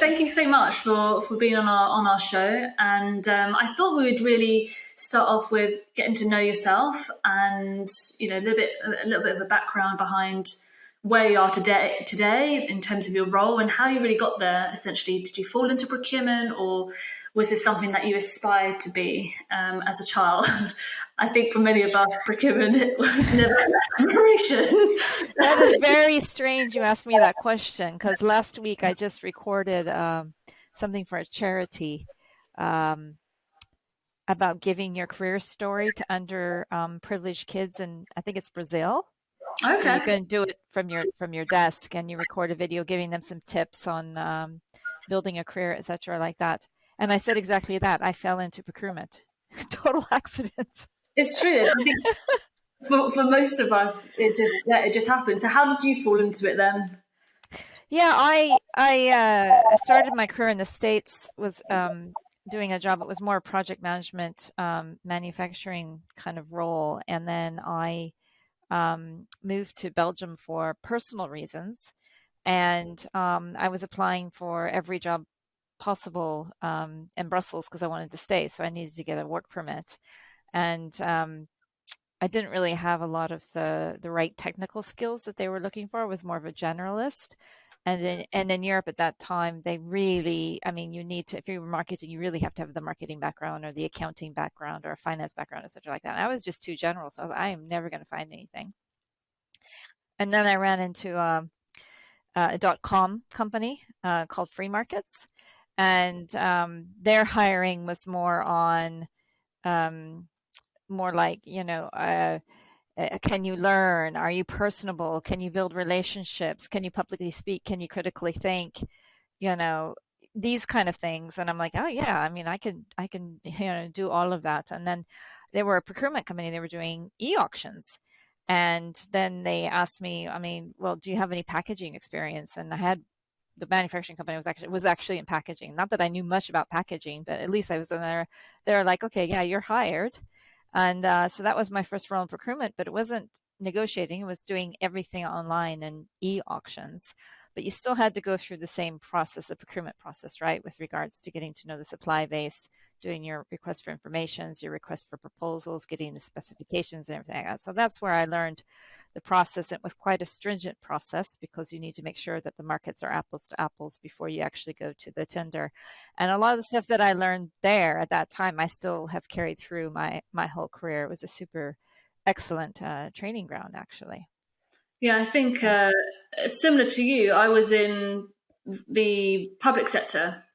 thank you so much for being on our show. And I thought we would really start off with getting to know yourself and, you know, a little bit of a background behind where you are today in terms of your role and how you really got there. Essentially, did you fall into procurement, or was this something that you aspired to be as a child? I think for many of us, procurement was never an aspiration. That is very strange you asked me that question, because last week I just recorded something for a charity about giving your career story to underprivileged kids, and I think it's Brazil. Okay. So you can do it from your desk, and you record a video giving them some tips on building a career, etc., like that. And I said exactly that. I fell into procurement. Total accident. It's true. I think for most of us, it just happened. So how did you fall into it then? Yeah, I started my career in the States, was doing a job. It was more project management, manufacturing kind of role. And then I moved to Belgium for personal reasons. And I was applying for every job possible in Brussels because I wanted to stay. So I needed to get a work permit. And I didn't really have a lot of the right technical skills that they were looking for. I was more of a generalist. And in Europe at that time, they really, I mean, you need to, if you're marketing, you really have to have the marketing background or the accounting background or a finance background, etc. like that. And I was just too general. So I am never going to find anything. And then I ran into a .com company called Free Markets. And their hiring was more on, more like, you know, can you learn? Are you personable? Can you build relationships? Can you publicly speak? Can you critically think? You know, these kind of things. And I'm like, oh yeah, I mean, I can, you know, do all of that. And then they were a procurement company. They were doing e-auctions. And then they asked me, I mean, well, do you have any packaging experience? And I had, the manufacturing company was actually in packaging. Not that I knew much about packaging, but at least I was in there. They're like, okay, yeah, you're hired. And so that was my first role in procurement, but it wasn't negotiating. It was doing everything online and e-auctions. But you still had to go through the same process, the procurement process, right? With regards to getting to know the supply base, doing your request for informations, your request for proposals, getting the specifications and everything like that. So that's where I learned the process. It was quite a stringent process because you need to make sure that the markets are apples to apples before you actually go to the tender. And a lot of the stuff that I learned there at that time, I still have carried through my whole career. It was a super excellent training ground, actually. Yeah, I think similar to you, I was in the public sector,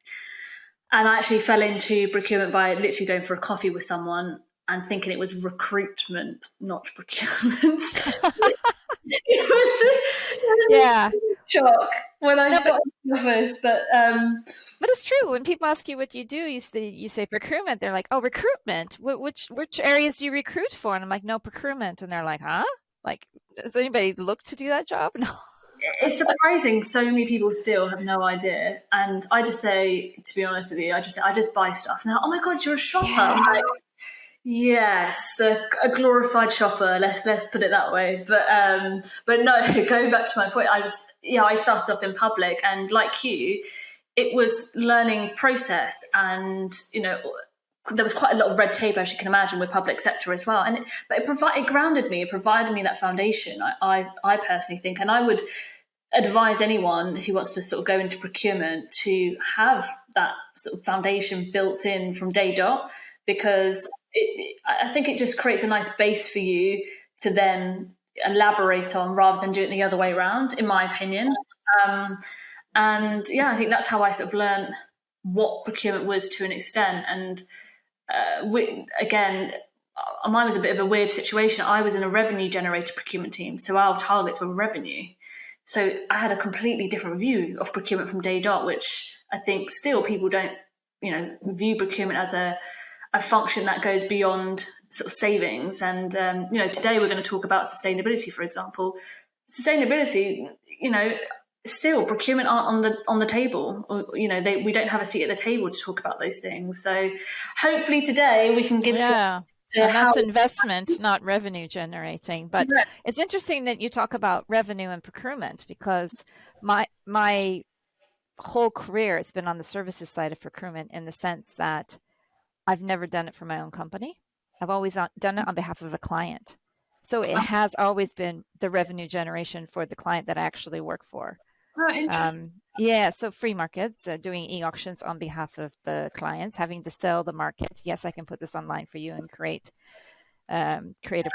and I actually fell into procurement by literally going for a coffee with someone and thinking it was recruitment, not procurement. it was a shock when I got the office. But it's true. When people ask you what you do, you say procurement. They're like, oh, recruitment. Which areas do you recruit for? And I'm like, no, procurement. And they're like, huh? Like, does anybody look to do that job? No. It's surprising. So many people still have no idea. And I just say, to be honest with you, I just buy stuff. And they're like, oh my God, you're a shopper. Yeah. I'm like, yes, a glorified shopper. Let's put it that way. But no, going back to my point, I started off in public, and like you, it was learning process, and you know, there was quite a lot of red tape, as you can imagine, with public sector as well. But it grounded me. It provided me that foundation. I personally think, and I would advise anyone who wants to sort of go into procurement to have that sort of foundation built in from day dot, because I think it just creates a nice base for you to then elaborate on, rather than do it the other way around, in my opinion. And yeah, I think that's how I sort of learned what procurement was to an extent. And mine was a bit of a weird situation. I was in a revenue generator procurement team, so our targets were revenue. So I had a completely different view of procurement from day dot, which I think still people don't, you know, view procurement as a function that goes beyond sort of savings. And you know, today we're going to talk about sustainability, for example. Sustainability, you know, still procurement aren't on the table, or, you know, we don't have a seat at the table to talk about those things. So hopefully today we can give some. And that's investment, not revenue generating. But it's interesting that you talk about revenue and procurement, because my whole career, it's been on the services side of procurement, in the sense that I've never done it for my own company. I've always done it on behalf of a client. So it has always been the revenue generation for the client that I actually work for. Oh, interesting. So free markets, doing e-auctions on behalf of the clients, having to sell the market. Yes, I can put this online for you and create a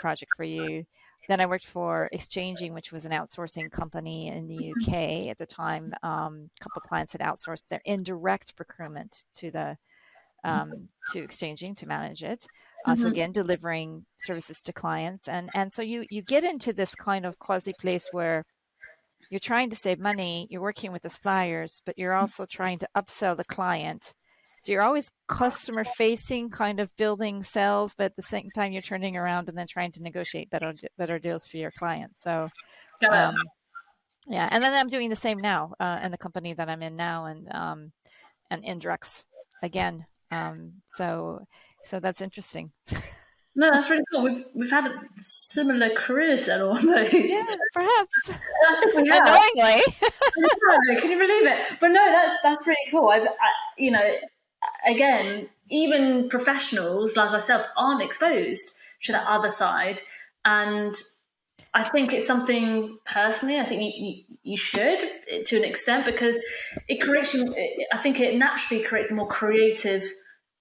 project for you. Then I worked for Exchanging, which was an outsourcing company in the UK at the time. A couple of clients had outsourced their indirect procurement to Exchanging to manage it. So again, delivering services to clients, and so you get into this kind of quasi place where you're trying to save money, you're working with the suppliers, but you're also trying to upsell the client. So you're always customer facing, kind of building sales, but at the same time you're turning around and then trying to negotiate better deals for your clients. So yeah, and then I'm doing the same now in the company that I'm in now, and indirects again. So that's interesting. No, that's really cool. We've had similar careers then, almost. Yeah, perhaps. I think we have. Annoyingly. Can you believe it? But no, that's really cool. You know, again, even professionals like ourselves aren't exposed to that other side, and I think it's something personally. I think you should, to an extent, because it creates you. I think it naturally creates a more creative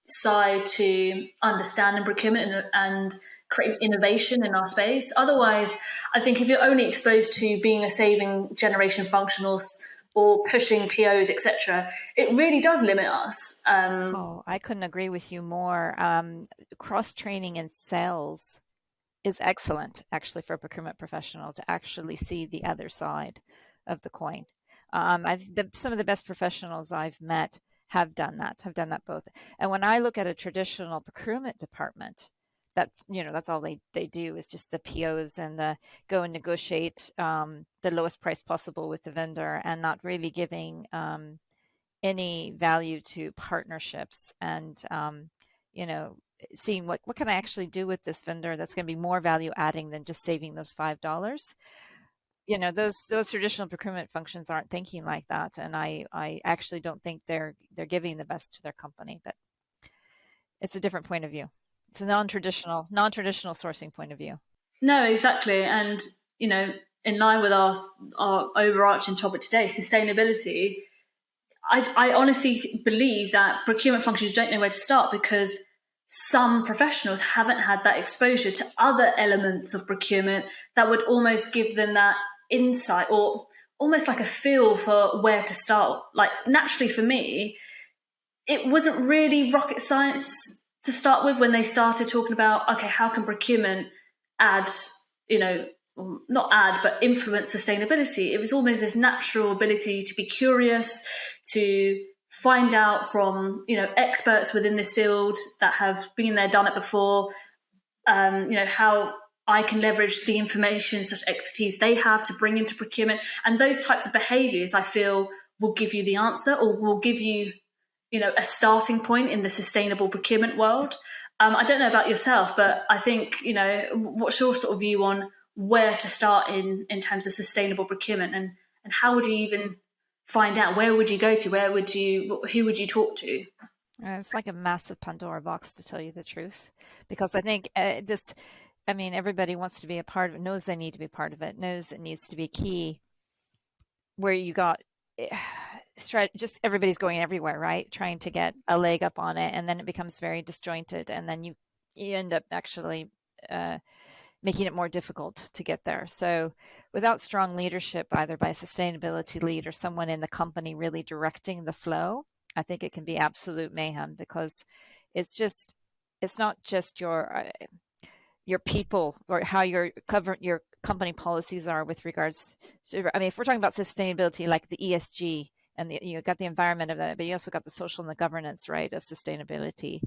side to understanding procurement and creating innovation in our space. Otherwise, I think if you're only exposed to being a saving generation function or pushing POs, etc., it really does limit us. I couldn't agree with you more. Cross training in sales is excellent, actually, for a procurement professional to actually see the other side of the coin. Some of the best professionals I've met have done that both. And when I look at a traditional procurement department, that's all they do is just the POs and the go and negotiate the lowest price possible with the vendor, and not really giving any value to partnerships and seeing what can I actually do with this vendor that's going to be more value adding than just saving those $5. Those traditional procurement functions aren't thinking like that, and I actually don't think they're giving the best to their company. But it's a different point of view. It's a non-traditional sourcing point of view. No, exactly, and in line with our overarching topic today, sustainability. I honestly believe that procurement functions don't know where to start because some professionals haven't had that exposure to other elements of procurement that would almost give them that insight or almost like a feel for where to start. Like, naturally for me, it wasn't really rocket science to start with when they started talking about, okay, how can procurement add, not add, but influence sustainability. It was almost this natural ability to be curious, to find out from, experts within this field that have been there, done it before, how I can leverage the information, such expertise they have to bring into procurement. And those types of behaviors, I feel, will give you the answer or will give you, a starting point in the sustainable procurement world. I don't know about yourself, but I think, what's your sort of view on where to start in terms of sustainable procurement, and how would you even find out? Where would you go to? Who would you talk to? It's like a massive Pandora box, to tell you the truth, because I think everybody wants to be a part of it, knows they need to be part of it, knows it needs to be key. Where you got just everybody's going everywhere, right? Trying to get a leg up on it, and then it becomes very disjointed, and then you end up actually making it more difficult to get there. So without strong leadership, either by a sustainability lead or someone in the company really directing the flow, I think it can be absolute mayhem, because it's not just your people or how your company policies are with regards to, if we're talking about sustainability, like the ESG, and you got the environment of that, but you also got the social and the governance, right, of sustainability.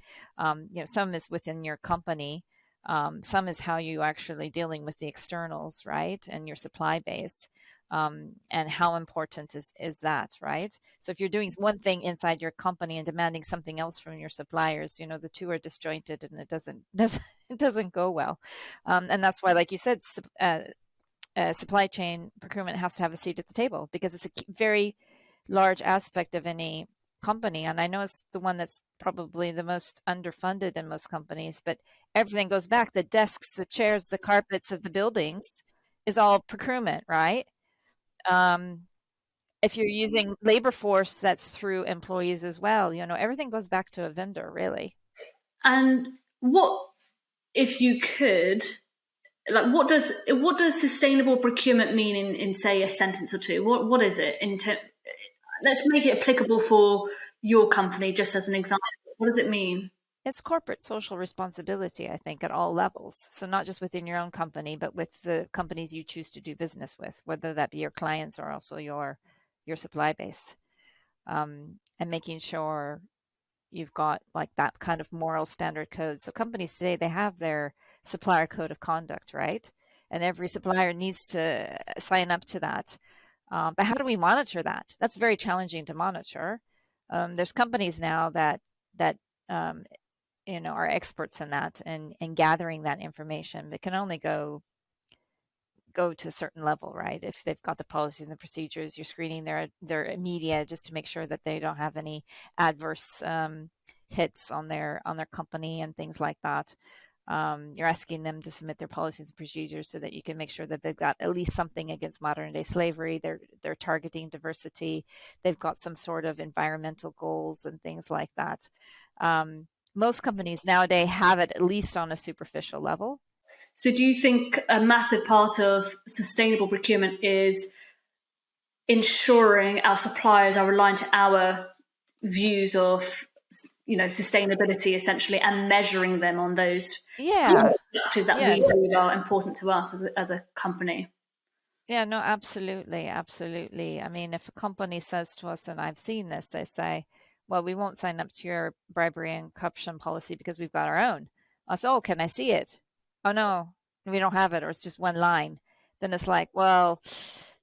Some is within your company. Some is how you actually dealing with the externals, right, and your supply base, and how important is that, right? So if you're doing one thing inside your company and demanding something else from your suppliers, the two are disjointed, and it doesn't go well. And that's why, like you said, supply chain procurement has to have a seat at the table, because it's a very large aspect of any company. And I know it's the one that's probably the most underfunded in most companies, but everything goes back. The desks, the chairs, the carpets of the buildings is all procurement, right? Um, if you're using labor force, that's through employees as well. Everything goes back to a vendor, really. And what, if you could, like, what does sustainable procurement mean in say a sentence or two? What is it let's make it applicable for your company, just as an example. What does it mean? It's corporate social responsibility, I think, at all levels. So not just within your own company, but with the companies you choose to do business with, whether that be your clients or also your supply base, and making sure you've got like that kind of moral standard code. So companies today, they have their supplier code of conduct, right? And every supplier needs to sign up to that. But how do we monitor that? That's very challenging to monitor. There's companies now that um, are experts in that and gathering that information, but can only go to a certain level, right? If they've got the policies and the procedures, you're screening their media just to make sure that they don't have any adverse hits on their company and things like that. You're asking them to submit their policies and procedures so that you can make sure that they've got at least something against modern day slavery. They're targeting diversity. They've got some sort of environmental goals and things like that. Most companies nowadays have it at least on a superficial level. So do you think a massive part of sustainable procurement is ensuring our suppliers are aligned to our views of, sustainability essentially, and measuring them on those factors that we believe are important to us as a company? Yeah, no, absolutely. Absolutely. I mean, if a company says to us, and I've seen this, they say, well, we won't sign up to your bribery and corruption policy because we've got our own. I say, oh, can I see it? Oh, no, we don't have it, or it's just one line. Then it's like, well,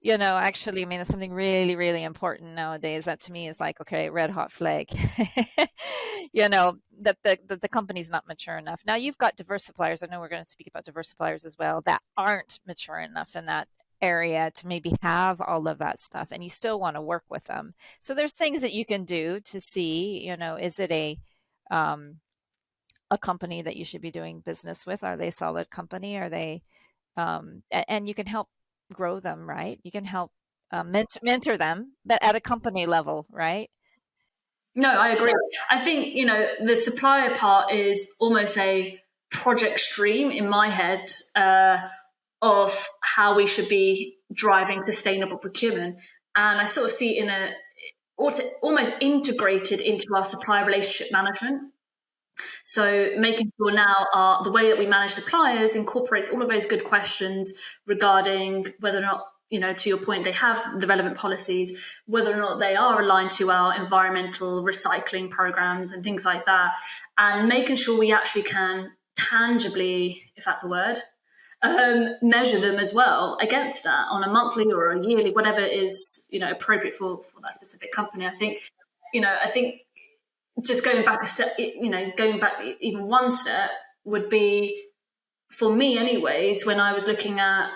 actually, I mean, there's something really, really important nowadays that to me is like, okay, red hot flag. That the company's not mature enough. Now you've got diverse suppliers. I know we're going to speak about diverse suppliers as well that aren't mature enough in that area to maybe have all of that stuff, and you still want to work with them. So there's things that you can do to see, is it a company that you should be doing business with? Are they a solid company? Are they and you can help grow them, right? You can help mentor them, but at a company level, right? No, I agree. I think, the supplier part is almost a project stream in my head of how we should be driving sustainable procurement. And I sort of see it in almost integrated into our supplier relationship management. So making sure now the way that we manage suppliers incorporates all of those good questions regarding whether or not, to your point, they have the relevant policies, whether or not they are aligned to our environmental recycling programs and things like that, and making sure we actually can tangibly, if that's a word, measure them as well against that on a monthly or a yearly, whatever is, appropriate for that specific company. I think just going back a step, going back even one step would be, for me anyways, when I was looking at,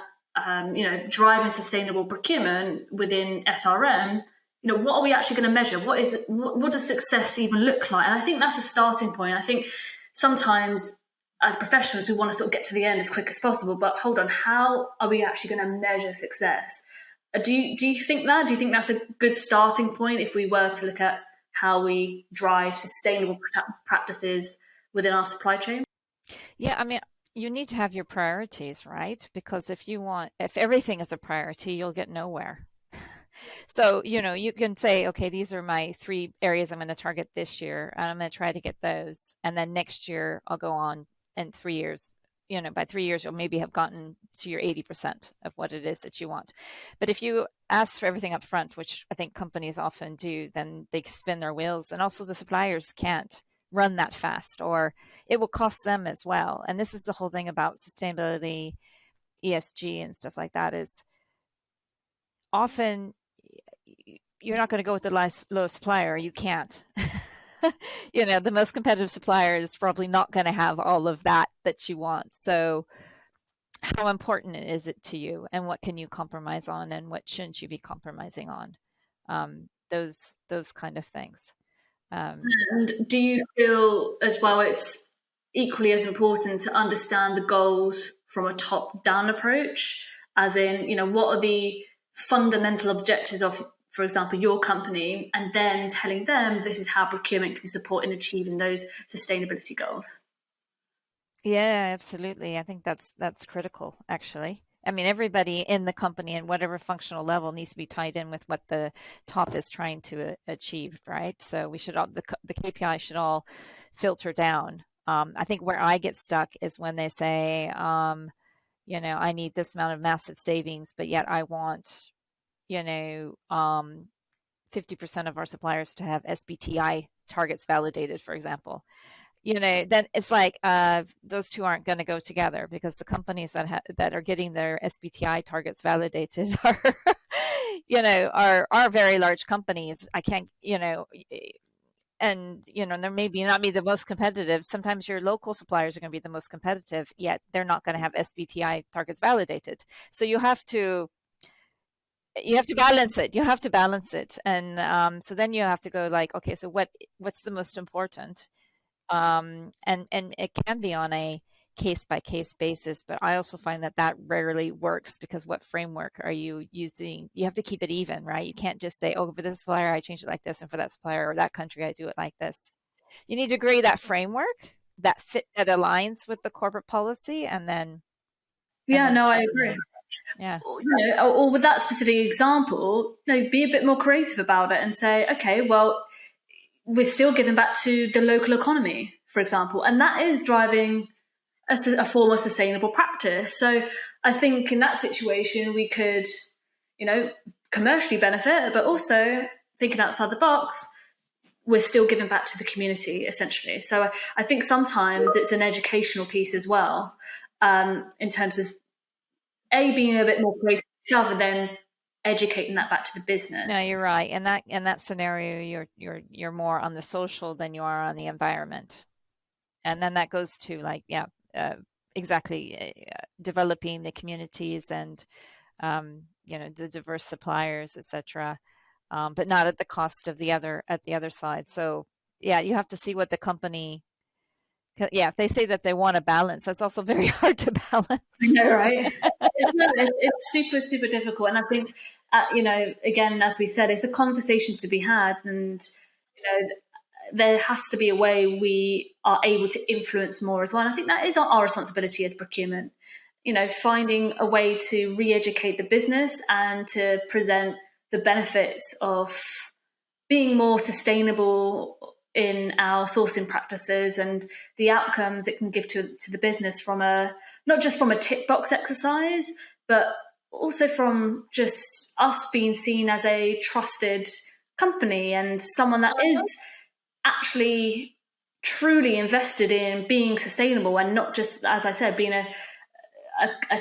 driving sustainable procurement within SRM, what are we actually going to measure? What does success even look like? And I think that's a starting point. I think sometimes as professionals, we want to sort of get to the end as quick as possible, but hold on, how are we actually going to measure success? Do you think that? Do you think that's a good starting point if we were to look at how we drive sustainable practices within our supply chain? Yeah, I mean, you need to have your priorities, right? Because if everything is a priority, you'll get nowhere. So, you can say, okay, these are my 3 areas I'm going to target this year, and I'm going to try to get those. And then next year, I'll go on in 3 years. By 3 years, you'll maybe have gotten to your 80% of what it is that you want. But if you ask for everything up front, which I think companies often do, then they spin their wheels. And also the suppliers can't run that fast, or it will cost them as well. And this is the whole thing about sustainability, ESG and stuff like that, is often you're not going to go with the lowest supplier. You can't. The most competitive supplier is probably not going to have all of that you want. So how important is it to you, and what can you compromise on, and what shouldn't you be compromising on? those kind of things. And do you feel as well it's equally as important to understand the goals from a top-down approach, as in, what are the fundamental objectives of, for example, your company, and then telling them this is how procurement can support in achieving those sustainability goals? Yeah, absolutely. I think that's critical, actually. I mean, everybody in the company and whatever functional level needs to be tied in with what the top is trying to achieve, right? So we should all, the KPI should all filter down. I think where I get stuck is when they say, I need this amount of massive savings, but yet I want, 50% of our suppliers to have SBTI targets validated, for example. Then it's like those two aren't going to go together, because the companies that are getting their SBTI targets validated are very large companies. I can't, and they're maybe not be the most competitive. Sometimes your local suppliers are going to be the most competitive, yet they're not going to have SBTI targets validated. So you have to balance it. You have to balance it, and so then you have to go like, okay, so what's the most important? And it can be on a case by case basis, but I also find that rarely works, because what framework are you using? You have to keep it even, right? You can't just say, oh, for this supplier I change it like this, and for that supplier or that country I do it like this. You need to agree that framework that aligns with the corporate policy, and then I agree. Yeah. Or with that specific example, be a bit more creative about it and say, okay, well, we're still giving back to the local economy, for example, and that is driving a form of sustainable practice. So I think in that situation, we could, commercially benefit, but also thinking outside the box, we're still giving back to the community, essentially. So I think sometimes it's an educational piece as well, in terms of being a bit more creative, rather than educating that back to the business. No, you're right. In that scenario, you're more on the social than you are on the environment, and then that goes to exactly developing the communities and the diverse suppliers, etc. But not at the cost of the other side. So yeah, you have to see what the company. Yeah, if they say that they want a balance, that's also very hard to balance. I know, right? It's super, super difficult. And I think, again, as we said, it's a conversation to be had. And, there has to be a way we are able to influence more as well. And I think that is our responsibility as procurement, finding a way to re-educate the business and to present the benefits of being more sustainable in our sourcing practices and the outcomes it can give to the business from not just from a tick box exercise, but also from just us being seen as a trusted company and someone that is actually truly invested in being sustainable, and not just, as I said, being a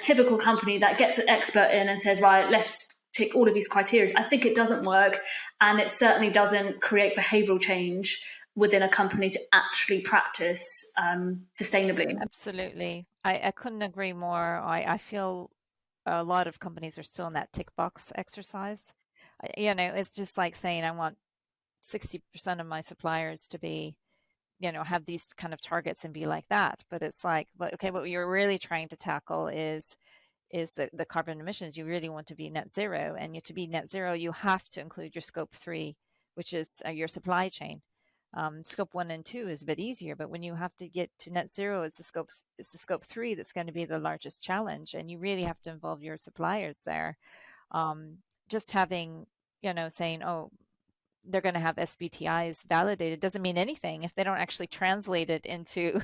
typical company that gets an expert in and says, right, let's tick all of these criteria. I think it doesn't work, and it certainly doesn't create behavioral change within a company to actually practice sustainably. Absolutely. I couldn't agree more. I feel a lot of companies are still in that tick box exercise. It's just like saying I want 60% of my suppliers to be, have these kind of targets and be like that. But it's like, okay, what you're really trying to tackle is the carbon emissions. You really want to be net zero, and to be net zero, you have to include your scope 3, which is your supply chain. Scope 1 and 2 is a bit easier, but when you have to get to net zero, it's the scope 3 that's going to be the largest challenge, and you really have to involve your suppliers there. Just having, saying, oh, they're going to have SBTIs validated doesn't mean anything if they don't actually translate it into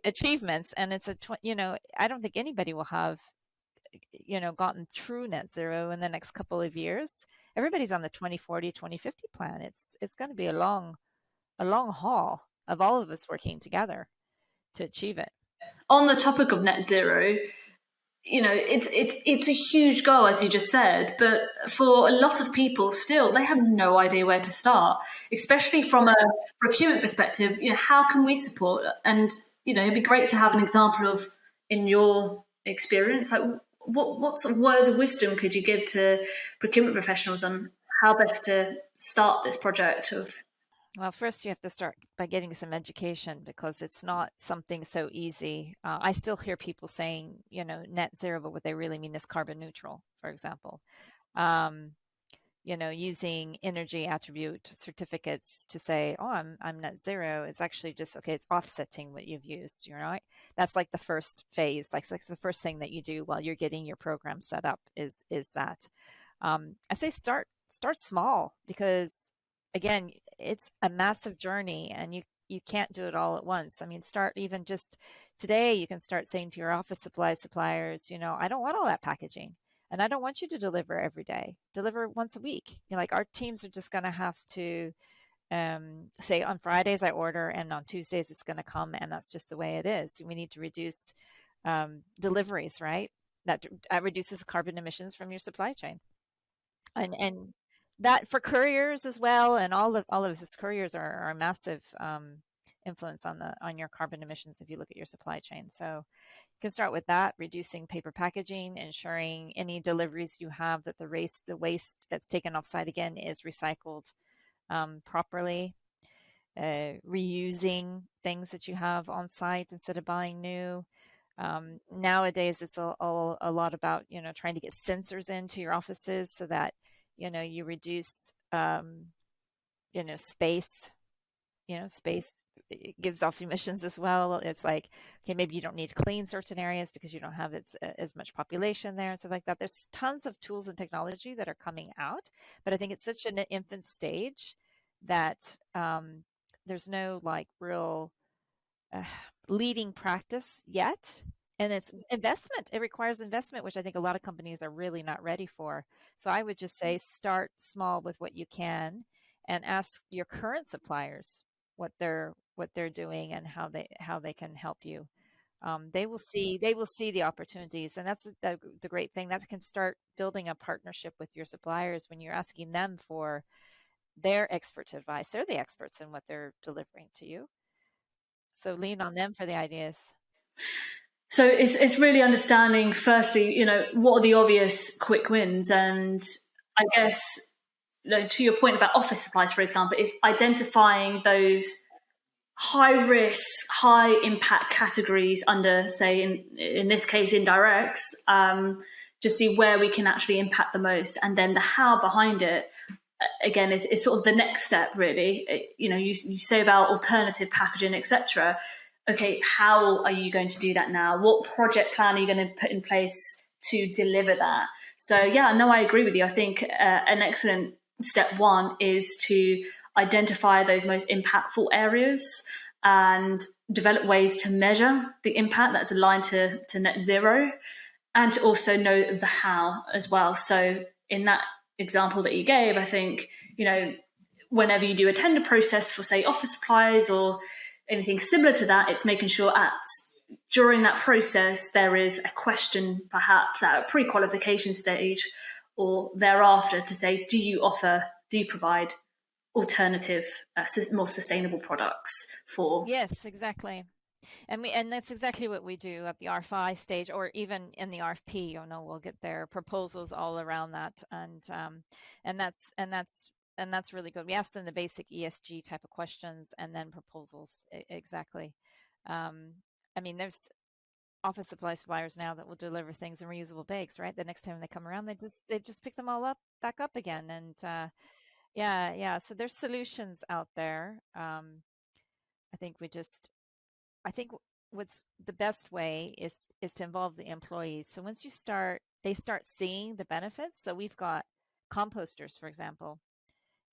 achievements. And it's I don't think anybody will have, gotten true net zero in the next couple of years. Everybody's on the 2040, 2050 plan. It's going to be a long haul of all of us working together to achieve it. On the topic of net zero, it's a huge goal, as you just said, but for a lot of people still, they have no idea where to start, especially from a procurement perspective. How can we support? And, it'd be great to have an example of, in your experience, like what sort of words of wisdom could you give to procurement professionals on how best to start this project of. Well, first you have to start by getting some education because it's not something so easy. I still hear people saying, net zero, but what they really mean is carbon neutral, for example. Um, using energy attribute certificates to say, oh, I'm net zero. It's actually just, okay, it's offsetting what you've used, right? That's like the first phase, like the first thing that you do while you're getting your program set up is that. I say start small because, again, it's a massive journey and you can't do it all at once. I mean, start even just today, you can start saying to your office supply suppliers, I don't want all that packaging. And I don't want you to deliver every day. Deliver once a week. Like our teams are just going to have to say on Fridays I order and on Tuesdays it's going to come, and that's just the way it is. We need to reduce deliveries, right? That reduces carbon emissions from your supply chain, and that for couriers as well. And all of this, couriers are a massive influence on your carbon emissions if you look at your supply chain. So you can start with that, reducing paper packaging, ensuring any deliveries you have that the waste that's taken off site again is recycled properly, reusing things that you have on site instead of buying new. Nowadays, it's a lot about trying to get sensors into your offices so that you reduce space. Space gives off emissions as well. It's like, okay, maybe you don't need to clean certain areas because you don't have as much population there and stuff like that. There's tons of tools and technology that are coming out, but I think it's such an infant stage that there's no like real leading practice yet. And it's investment. It requires investment, which I think a lot of companies are really not ready for. So I would just say start small with what you can and ask your current suppliers what they're doing and how they can help you. They will see the opportunities, and that's the great thing. That can start building a partnership with your suppliers when you're asking them for their expert advice. They're the experts in what they're delivering to you, so lean on them for the ideas. So it's really understanding, firstly, what are the obvious quick wins, and I guess to your point about office supplies, for example, is identifying those high risk, high impact categories under, say, in this case, indirects, to see where we can actually impact the most, and then the how behind it. Again, is sort of the next step, really. You say about alternative packaging, etc. Okay, how are you going to do that now? What project plan are you going to put in place to deliver that? So, yeah, no, I agree with you. I think an excellent step one is to identify those most impactful areas and develop ways to measure the impact that's aligned to net zero, and to also know the how as well. So in that example that you gave, I think, whenever you do a tender process for, say, office supplies or anything similar to that, it's making sure during that process there is a question perhaps at a pre-qualification stage or thereafter to say, do you provide alternative, more sustainable products for? Yes, exactly. And that's exactly what we do at the RFI stage, or even in the RFP. We'll get their proposals all around that, and that's really good. We ask them the basic ESG type of questions, and then proposals. Exactly. There's office suppliers now that will deliver things in reusable bags, right? The next time they come around, they just pick them all back up again, and yeah. So there's solutions out there. I think what's the best way is to involve the employees. So once they start seeing the benefits. So we've got composters, for example,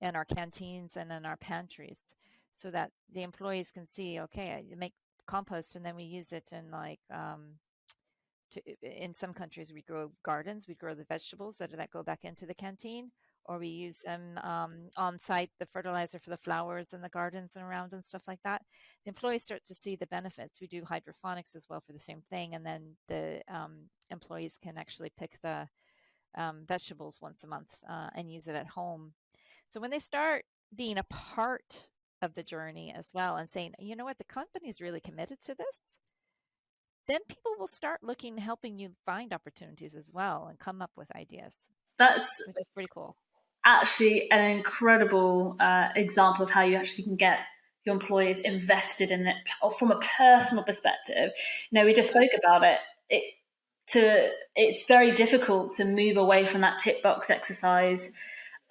in our canteens and in our pantries, so that the employees can see, okay, I make compost and then we use it in some countries we grow gardens, we grow the vegetables that go back into the canteen, or we use them on site, the fertilizer for the flowers and the gardens and around and stuff like that. The employees start to see the benefits. We do hydroponics as well for the same thing, and then the employees can actually pick the vegetables once a month and use it at home. So when they start being a part of the journey as well and saying, you know what, the company's really committed to this, then people will start helping you find opportunities as well and come up with ideas. Which is pretty cool. actually an incredible example of how you actually can get your employees invested in it from a personal perspective. We just spoke about it. It's very difficult to move away from that tick box exercise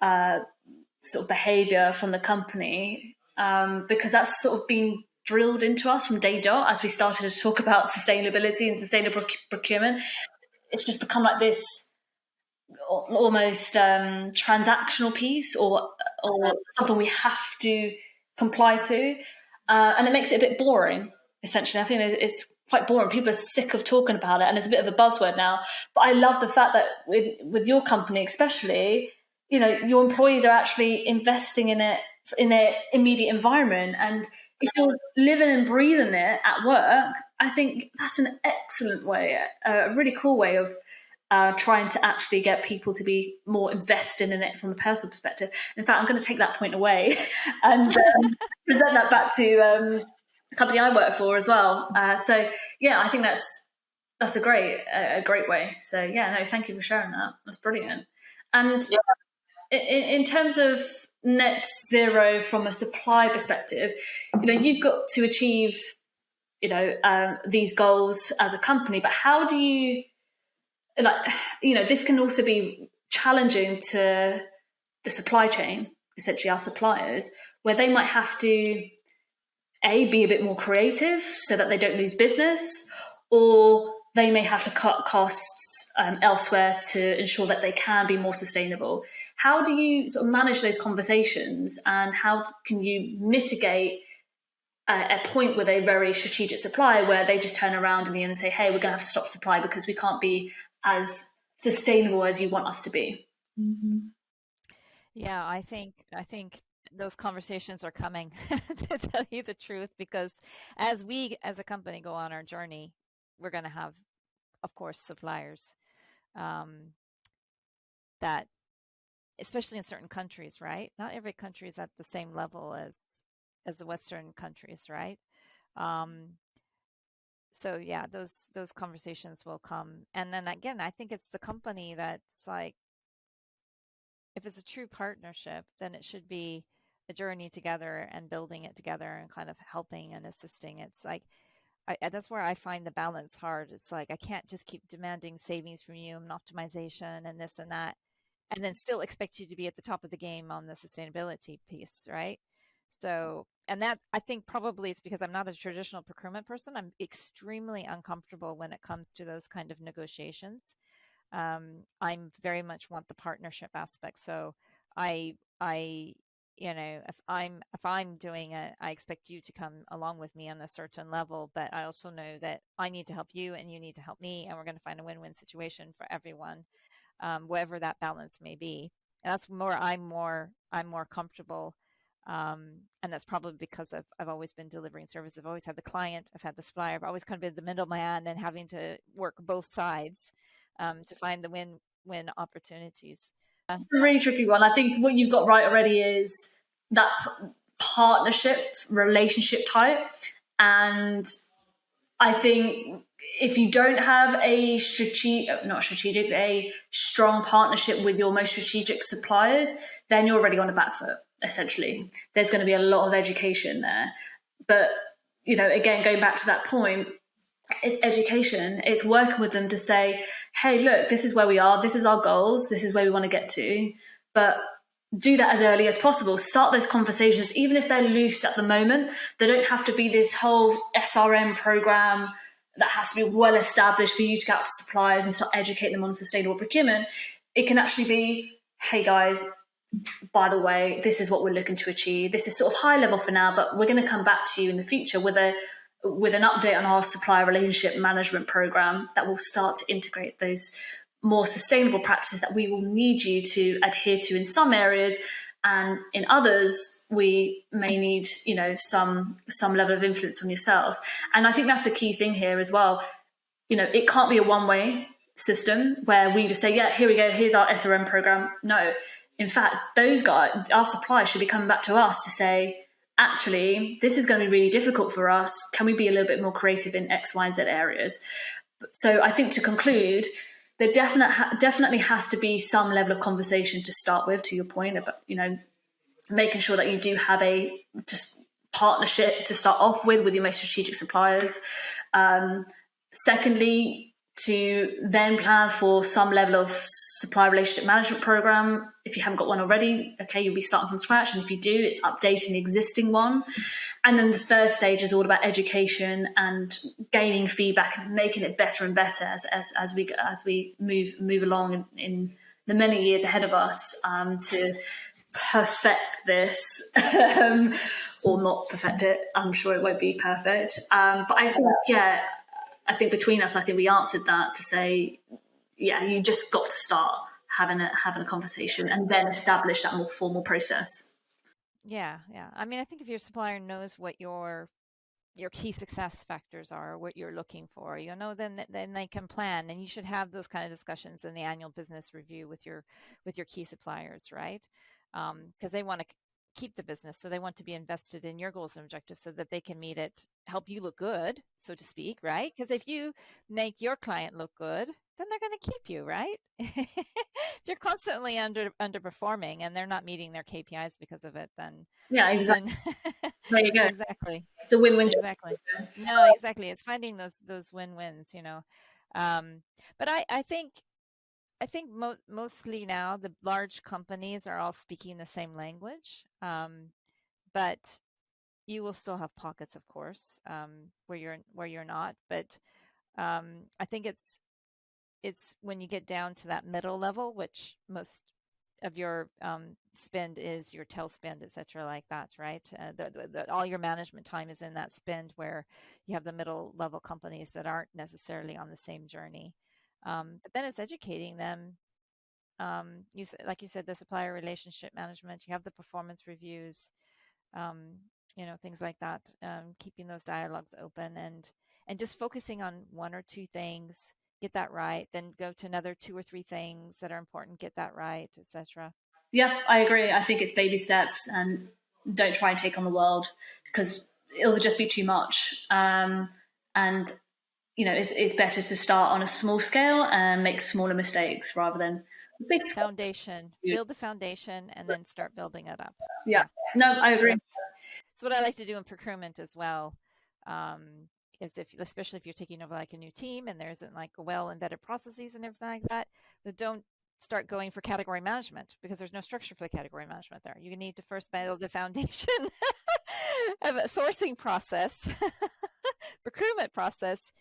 sort of behavior from the company, because that's sort of been drilled into us from day dot as we started to talk about sustainability and sustainable procurement. It's just become like this almost transactional piece or something we have to comply to, and it makes it a bit boring. Essentially, I think it's quite boring. People are sick of talking about it, and it's a bit of a buzzword now. But I love the fact that with your company, especially, your employees are actually investing in it in their immediate environment, and if you're living and breathing it at work, I think that's an excellent way, a really cool way of trying to actually get people to be more invested in it from a personal perspective. In fact, I'm going to take that point away and present that back to the company I work for as well. So yeah, I think that's a great way. So yeah, no, thank you for sharing that. That's brilliant. And in terms of net zero from a supply perspective, you've got to achieve, these goals as a company, but how do you, this can also be challenging to the supply chain, essentially our suppliers, where they might have to be a bit more creative so that they don't lose business, or they may have to cut costs elsewhere to ensure that they can be more sustainable. How do you sort of manage those conversations, and how can you mitigate a point with a very strategic supplier where they just turn around in the end and say, hey, we're going to have to stop supply because we can't be as sustainable as you want us to be? Mm-hmm. Yeah, I think those conversations are coming to tell you the truth, because as we as a company go on our journey, we're going to have, of course, suppliers that, especially in certain countries, right? Not every country is at the same level as the Western countries, right? So yeah, those conversations will come. And then again, I think it's the company that's like, if it's a true partnership, then it should be a journey together and building it together and kind of helping and assisting. It's like, that's where I find the balance hard. It's like, I can't just keep demanding savings from you and optimization and this and that, and then still expect you to be at the top of the game on the sustainability piece, right? So, and that, I think probably it's because I'm not a traditional procurement person. I'm extremely uncomfortable when it comes to those kind of negotiations. I'm very much want the partnership aspect. So I, if I'm doing it, I expect you to come along with me on a certain level, but I also know that I need to help you and you need to help me, and we're going to find a win-win situation for everyone, whatever that balance may be. And that's I'm more comfortable. And that's probably because I've always been delivering service. I've always had the client, I've had the supplier, I've always kind of been the middleman and having to work both sides to find the win-win opportunities. A really tricky one. I think what you've got right already is that partnership relationship type. And I think if you don't have a strong partnership with your most strategic suppliers, then you're already on a back foot, essentially. There's going to be a lot of education there. But, again, going back to that point, it's education. It's working with them to say, hey, look, this is where we are. This is our goals. This is where we want to get to. But do that as early as possible. Start those conversations, even if they're loose at the moment. They don't have to be this whole SRM program that has to be well established for you to get out to suppliers and start educating them on sustainable procurement. It can actually be, hey guys, by the way, this is what we're looking to achieve. This is sort of high level for now, but we're going to come back to you in the future with an update on our supplier relationship management program that will start to integrate those more sustainable practices that we will need you to adhere to in some areas, and in others we may need some level of influence from yourselves. And I think that's the key thing here as well. It can't be a one-way system where we just say, yeah, here we go, here's our SRM program. No, in fact, those guys, our suppliers, should be coming back to us to say, actually, this is going to be really difficult for us. Can we be a little bit more creative in X, Y, and Z areas? So I think, to conclude, there definitely has to be some level of conversation to start with, to your point about, making sure that you do have a just partnership to start off with your most strategic suppliers. Secondly, to then plan for some level of supply relationship management program. If you haven't got one already, okay, you'll be starting from scratch. And if you do, it's updating the existing one. And then the third stage is all about education and gaining feedback and making it better and better as we move along in the many years ahead of us, to perfect this, or not perfect it. I'm sure it won't be perfect. But I think, I think between us, I think we answered that to say, you just got to start having a conversation and then establish that more formal process. Yeah. I mean, I think if your supplier knows what your key success factors are, what you're looking for, then they can plan, and you should have those kind of discussions in the annual business review with your key suppliers, right? Because they want to keep the business, so they want to be invested in your goals and objectives so that they can meet it, help you look good, so to speak, right? Because if you make your client look good, then they're going to keep you, right? If you're constantly underperforming and they're not meeting their KPIs because of it, then exactly. There you go. Exactly. It's a win-win. Exactly. No, exactly. It's finding those win-wins, But I think mostly now the large companies are all speaking the same language, but you will still have pockets, of course, where you're not. But I think it's when you get down to that middle level, which most of your spend is your tail spend, etc., like that, right? All your management time is in that spend where you have the middle level companies that aren't necessarily on the same journey. But then it's educating them. Like you said, the supplier relationship management. You have the performance reviews, things like that. Keeping those dialogues open and just focusing on one or two things. Get that right, then go to another 2 or 3 things that are important, get that right, etc. Yeah, I agree. I think it's baby steps, and don't try and take on the world because it'll just be too much. And it's better to start on a small scale and make smaller mistakes rather than big foundation. Build the foundation and then start building it up. Yeah. No, I agree. That's what I like to do in procurement as well. Is especially if you're taking over like a new team and there isn't like well embedded processes and everything like that, but don't start going for category management because there's no structure for the category management there. You need to first build the foundation of a sourcing process, procurement process.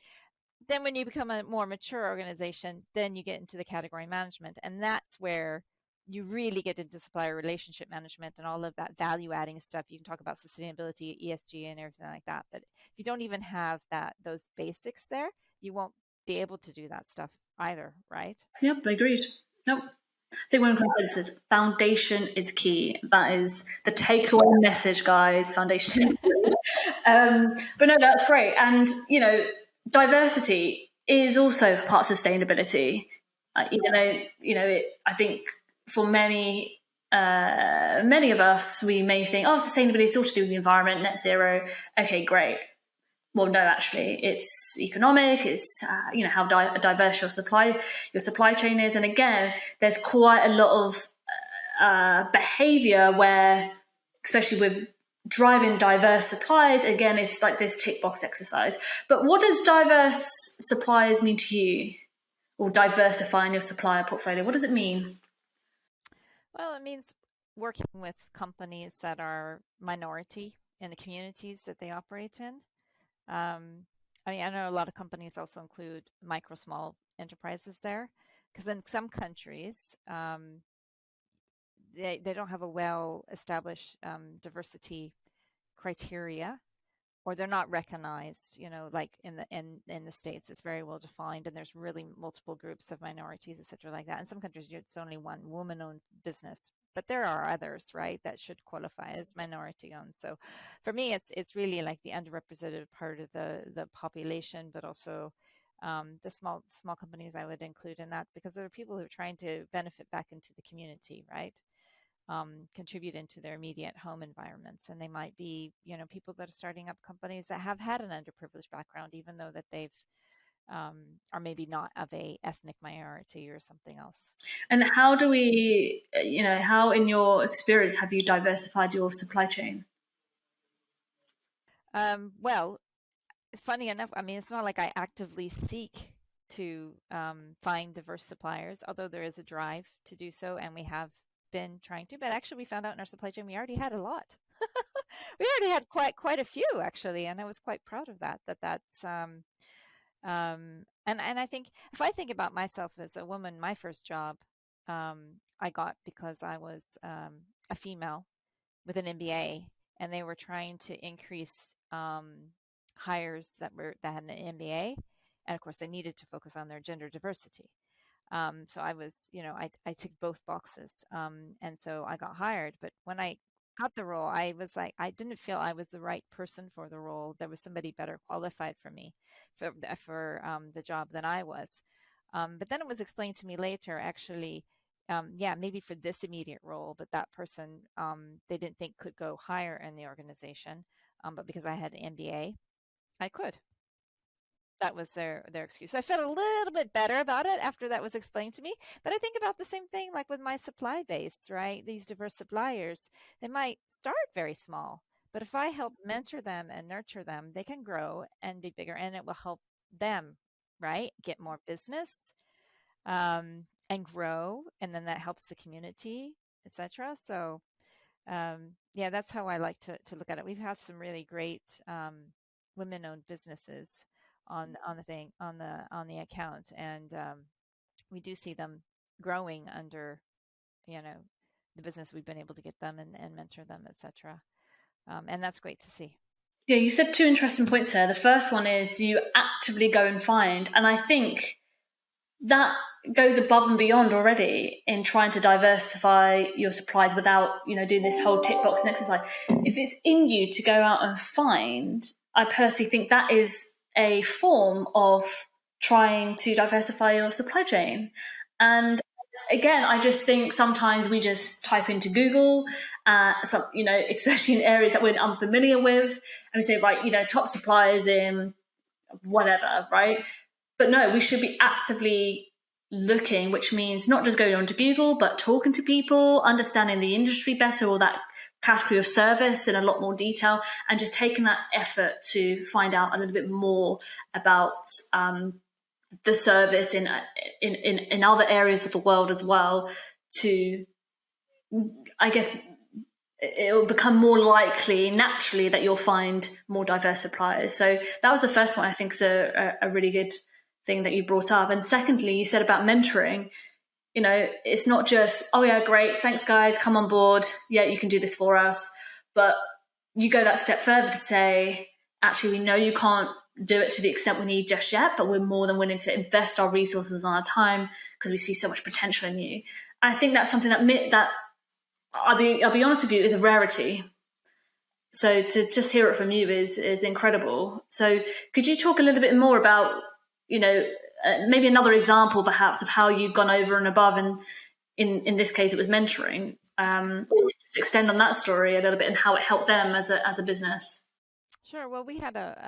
Then when you become a more mature organization, then you get into the category management, and that's where you really get into supplier relationship management and all of that value adding stuff. You can talk about sustainability, ESG, and everything like that. But if you don't even have those basics there, you won't be able to do that stuff either, right? Yep, agreed. Nope. I think one consensus, foundation is key. That is the takeaway message, guys. Foundation. But no, that's great. And, diversity is also part of sustainability. I think for many of us, we may think, sustainability is all to do with the environment, net zero. Okay, great. Well, no, actually, it's economic. It's how diverse your supply chain is, and again, there's quite a lot of behavior where, especially with driving diverse supplies, again, it's like this tick box exercise. But what does diverse suppliers mean to you, or diversifying your supplier portfolio? What does it mean? Well, it means working with companies that are minority in the communities that they operate in. I know a lot of companies also include micro, small enterprises there, because in some countries, they don't have a well-established diversity criteria, or they're not recognized. Like in the States, it's very well defined, and there's really multiple groups of minorities, etc., like that. In some countries, it's only one woman-owned business, but there are others, right, that should qualify as minority-owned. So, for me, it's really like the underrepresented part of the population, but also the small companies I would include in that, because there are people who are trying to benefit back into the community, right? Contribute into their immediate home environments, and they might be people that are starting up companies that have had an underprivileged background, even though that they've are maybe not of a ethnic minority or something else. And how do we, how in your experience have you diversified your supply chain? Well, funny enough, I mean, it's not like I actively seek to find diverse suppliers, although there is a drive to do so, and we have been trying to. But actually, we found out in our supply chain we already had a lot. We already had quite a few actually, and I was quite proud of that. That's and I think if I think about myself as a woman, my first job I got because I was a female with an MBA, and they were trying to increase hires that had an MBA, and of course they needed to focus on their gender diversity. So I was, I ticked both boxes, and so I got hired. But when I got the role, I was like, I didn't feel I was the right person for the role. There was somebody better qualified for me for the job than I was. But then it was explained to me later, actually, yeah, maybe for this immediate role, but that person they didn't think could go higher in the organization. But because I had an MBA, I could. That was their excuse. So I felt a little bit better about it after that was explained to me. But I think about the same thing like with my supply base, right? These diverse suppliers, they might start very small, but if I help mentor them and nurture them, they can grow and be bigger, and it will help them, right? Get more business and grow, and then that helps the community, etc. So yeah, that's how I like to look at it. We've had some really great women-owned businesses on the account, and we do see them growing under the business we've been able to get them and mentor them, etc. And that's great to see. Yeah, you said two interesting points there. The first one is you actively go and find, and I think that goes above and beyond already in trying to diversify your supplies without, doing this whole tick box exercise. If it's in you to go out and find, I personally think that is a form of trying to diversify your supply chain. And again, I just think sometimes we just type into Google, especially in areas that we're unfamiliar with, and we say, right, top suppliers in whatever, right? But no, we should be actively looking, which means not just going onto Google, but talking to people, understanding the industry better, or that category of service in a lot more detail, and just taking that effort to find out a little bit more about the service in other areas of the world as well. To, I guess, it will become more likely naturally that you'll find more diverse suppliers. So that was the first one I think is a really good thing that you brought up. And secondly, you said about mentoring. It's not just, oh yeah, great, thanks guys, come on board, yeah, you can do this for us. But you go that step further to say, actually, we know you can't do it to the extent we need just yet, but we're more than willing to invest our resources and our time because we see so much potential in you. I think that's something that I'll be honest with you, is a rarity. So to just hear it from you is incredible. So could you talk a little bit more about, maybe another example perhaps of how you've gone over and above, and in this case it was mentoring, or just extend on that story a little bit and how it helped them as a business? Sure. Well, we had a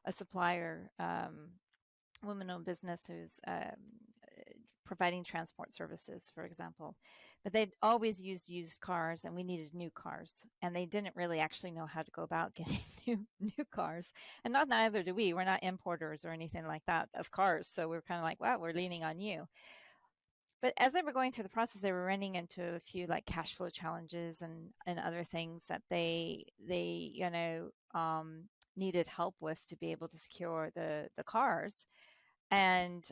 supplier, woman-owned business who's providing transport services, for example. But they'd always used cars, and we needed new cars. And they didn't really actually know how to go about getting new cars. And neither do we. We're not importers or anything like that of cars. So we're kind of like, wow, we're leaning on you. But as they were going through the process, they were running into a few like cash flow challenges and other things that they needed help with to be able to secure the cars. And,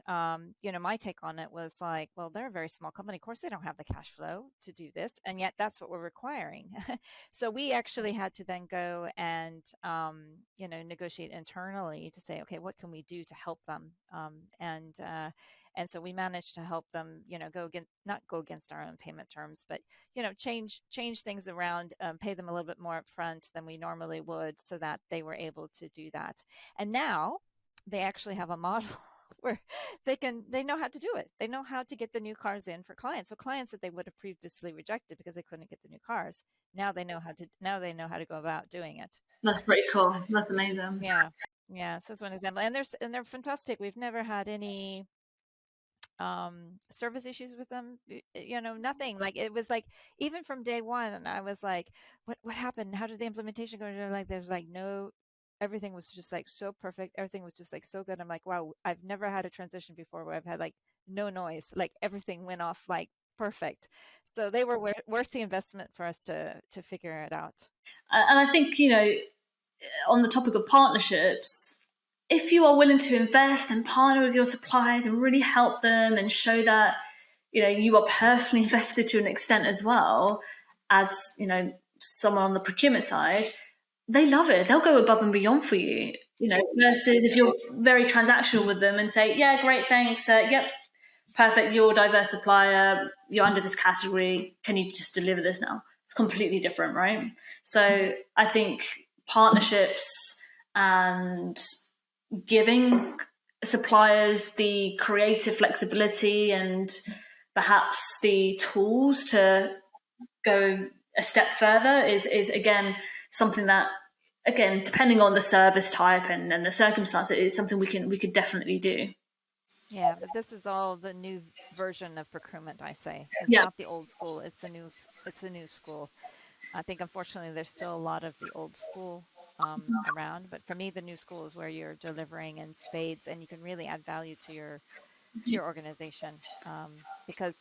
my take on it was like, well, they're a very small company. Of course, they don't have the cash flow to do this. And yet that's what we're requiring. So we actually had to then go and, negotiate internally to say, okay, what can we do to help them? And so we managed to help them, not go against our own payment terms, but, change things around, pay them a little bit more upfront than we normally would so that they were able to do that. And now they actually have a model where they know how to do it. They know how to get the new cars in for clients. So clients that they would have previously rejected because they couldn't get the new cars, now they know how to go about doing it. That's pretty cool. That's amazing. Yeah. Yeah, so that's one example. And they're fantastic. We've never had any service issues with them, nothing. Like, it was like, even from day one, and I was like, what happened? How did the implementation go? And they're like, there's like no, everything was just like so perfect. Everything was just like so good. I'm like, wow, I've never had a transition before where I've had like no noise, like everything went off like perfect. So they were worth the investment for us to figure it out. And I think, on the topic of partnerships, if you are willing to invest and partner with your suppliers and really help them and show that, you are personally invested to an extent as well as, someone on the procurement side, they love it. They'll go above and beyond for you, versus if you're very transactional with them and say, yeah, great, thanks. Yep, perfect. You're a diverse supplier. You're under this category. Can you just deliver this now? It's completely different, right? So I think partnerships and giving suppliers the creative flexibility and perhaps the tools to go a step further is again something that, again, depending on the service type and the circumstance, it is something we could definitely do. Yeah, but this is all the new version of procurement, I say. It's Yeah. not the old school, it's the new school. I think, unfortunately, there's still a lot of the old school around, but for me, the new school is where you're delivering in spades and you can really add value to your organization, because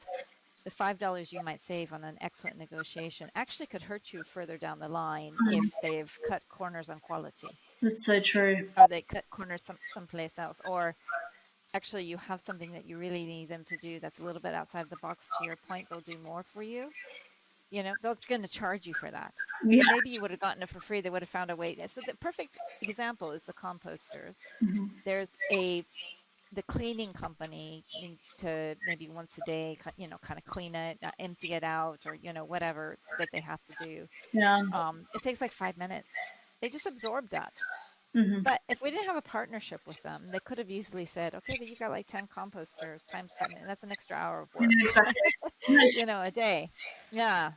the $5 you might save on an excellent negotiation actually could hurt you further down the line if they've cut corners on quality. That's so true. Or they cut corners someplace else, or actually you have something that you really need them to do that's a little bit outside the box. To your point, they'll do more for you. They're going to charge you for that. Yeah. Maybe you would have gotten it for free. They would have found a way. So the perfect example is the composters. There's the cleaning company needs to maybe once a day, kind of clean it, empty it out, or, whatever that they have to do. Yeah. It takes like 5 minutes. They just absorb that. But if we didn't have a partnership with them, they could have easily said, okay, but you got like 10 composters times 5 minutes. That's an extra hour of work, a day. Yeah.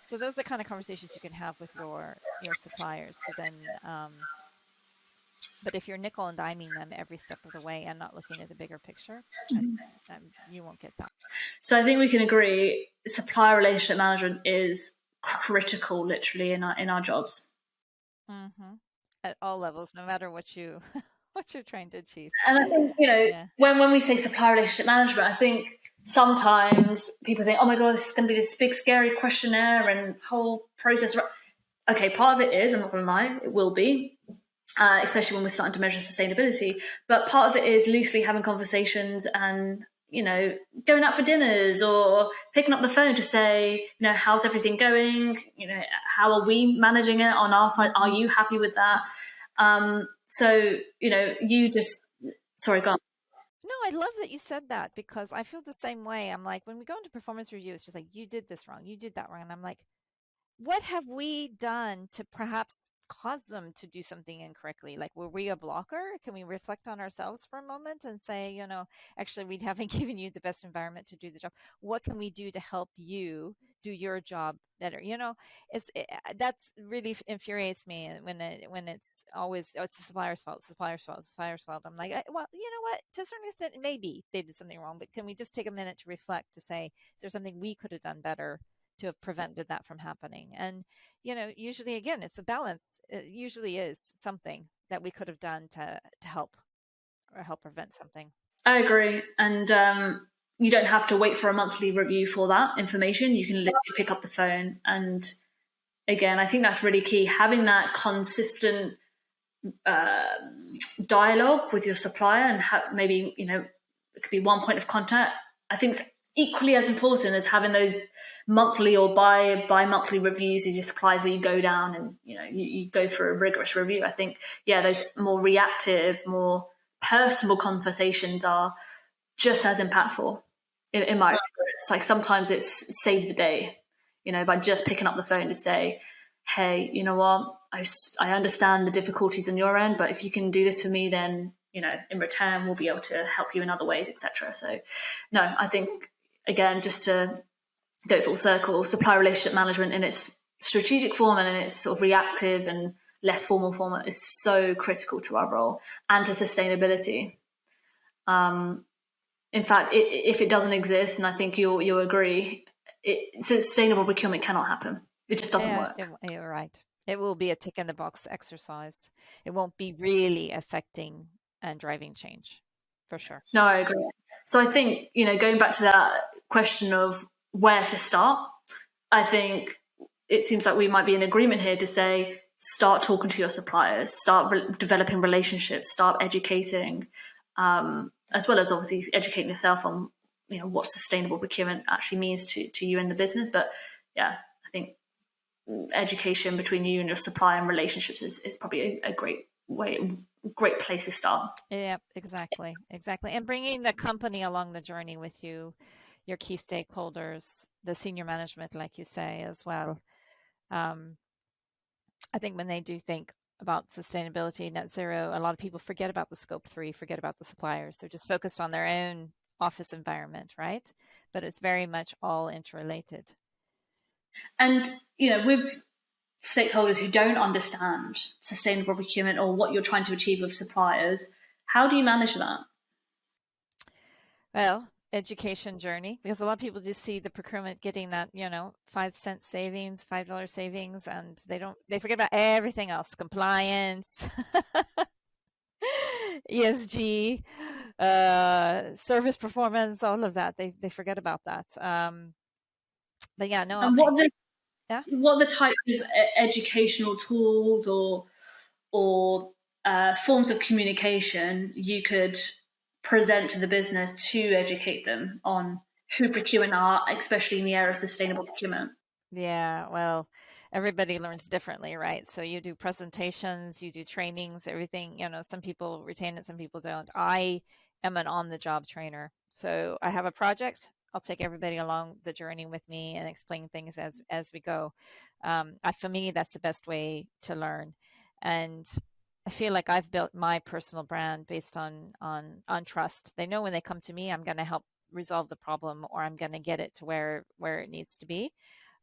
So those are the kind of conversations you can have with your suppliers. So then, but if you're nickel and diming them every step of the way and not looking at the bigger picture, you won't get that. So I think we can agree supplier relationship management is critical, literally, in our jobs. At all levels, no matter what you're trying to achieve. And I think, when we say supplier relationship management, I think sometimes people think, oh my God, this is going to be this big, scary questionnaire and whole process. Okay, part of it is, I'm not going to lie, it will be, especially when we're starting to measure sustainability. But part of it is loosely having conversations and, going out for dinners or picking up the phone to say, how's everything going? How are we managing it on our side? Are you happy with that? So, sorry, go on. No, I love that you said that, because I feel the same way. I'm like, when we go into performance review, it's just like, you did this wrong, you did that wrong. And I'm like, what have we done to perhaps cause them to do something incorrectly? Like, were we a blocker? Can we reflect on ourselves for a moment and say, actually, we haven't given you the best environment to do the job. What can we do to help you do your job better? That's really infuriates me when it's always, it's the supplier's fault. I'm like, well, you know what? To a certain extent, maybe they did something wrong, but can we just take a minute to reflect, to say, is there something we could have done better to have prevented that from happening? And, usually, again, it's a balance. It usually is something that we could have done to help prevent something. I agree. And you don't have to wait for a monthly review for that information. You can literally pick up the phone. And again, I think that's really key. Having that consistent dialogue with your supplier and maybe, it could be one point of contact. I think it's equally as important as having those monthly or bi-monthly reviews with your suppliers where you go down and you go for a rigorous review. I think those more reactive, more personal conversations are just as impactful in my experience. Like, sometimes it's save the day, by just picking up the phone to say, hey, you know what, I understand the difficulties on your end, but if you can do this for me, then in return we'll be able to help you in other ways, etc. So no, I think, again, just to go full circle, supplier relationship management in its strategic form and in its sort of reactive and less formal format is so critical to our role and to sustainability. In fact, if it doesn't exist, and I think you'll agree, sustainable procurement cannot happen. It just doesn't work. You're right. It will be a tick in the box exercise. It won't be really affecting and driving change, for sure. No, I agree. So I think, going back to that question of where to start, I think it seems like we might be in agreement here to say, start talking to your suppliers, start developing relationships, start educating, as well as obviously educating yourself on, what sustainable procurement actually means to you in the business. But yeah, I think education between you and your supplier and relationships is probably a great place to start. Yeah, exactly. And bringing the company along the journey with you, your key stakeholders, the senior management, like you say, as well. I think when they do think about sustainability, net zero, a lot of people forget about the scope 3, forget about the suppliers. They're just focused on their own office environment, right? But it's very much all interrelated. And, with stakeholders who don't understand sustainable procurement or what you're trying to achieve with suppliers, how do you manage that? Well, education journey, because a lot of people just see the procurement getting that 5-cent savings, $5 savings, and they forget about everything else: compliance, ESG, service performance, all of that. They forget about that. But yeah, no. And what are the types of educational tools or forms of communication you could present to the business to educate them on who procurement are, especially in the area of sustainable procurement? Yeah, well, everybody learns differently, right? So you do presentations, you do trainings, everything, some people retain it, some people don't. I am an on-the-job trainer. So I have a project, I'll take everybody along the journey with me and explain things as we go. For me, that's the best way to learn. And I feel like I've built my personal brand based on trust. They know when they come to me, I'm going to help resolve the problem, or I'm going to get it to where it needs to be.